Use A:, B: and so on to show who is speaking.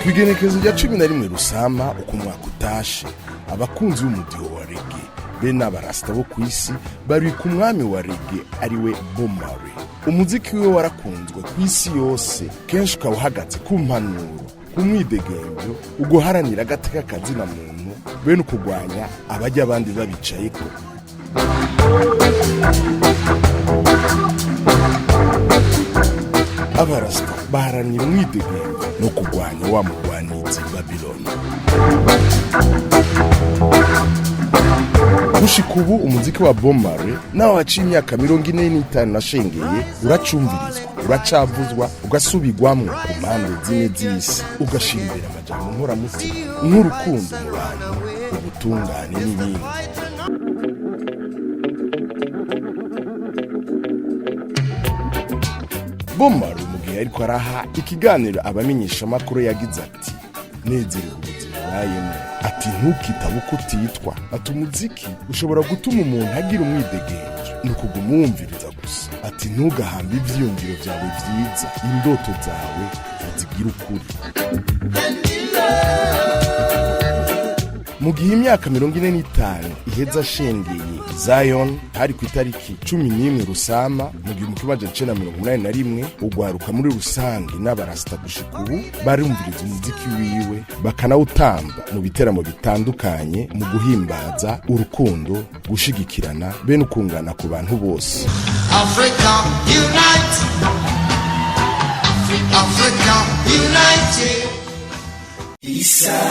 A: Kwigenekezo rya 11 Rusama uko mwaka utashe abakunzi b'umudiho wa reggae be n'abarasta bo kwisi bari ku mwami wa reggae ariwe Bob Marley. Umuziki we warakunzwe kwisi yose, kenshi ukawuhagaze ku mpanuro, ku mwidegemvyo, uguharanira agateka kazina muntu be no kugwanya abajya abandi babicayeko. Abarasta baharanira umwidegemvyo no kugwanya wa mugwanizi Babylon. Gushika ubu umuziki wa Bob Marley nawe waciye imyaka 45 nashengeye uracumvirizwa, uracavuzwa, ugasubigwamwo ku mpande zine z'isi, ugashira imbere amajambo nkoramutima nk'urukundo mu bantu, ubutungane n'ibindi. Bob Marley mu gihe ariko araha ikiganiro abamenyesha makuru yagize ati nezerewe ubuzima bayemo, ati ntukitabe uko utitwa, ati umuziki ushobora gutuma umuntu agira umwidegenzo ni ukugumwumviriza gusa, ati ntugahambe ivyiyumviro vyawe vyiza, indoto zawe uzigira ukuri. Mu gihe imyaka 45 iheza shengeye Zion hari ku itariki 11 Rusama mu 1981 ugwaruka muri rusange n'abarasta gushika ubu barumviriza umuziki wiwe bakanawutamba mu biteramo bitandukanye mu guhimbaza urukundo, gushigikirana be no kungana ku bantu bose.
B: Africa Unite, Africa United, Isanganiro.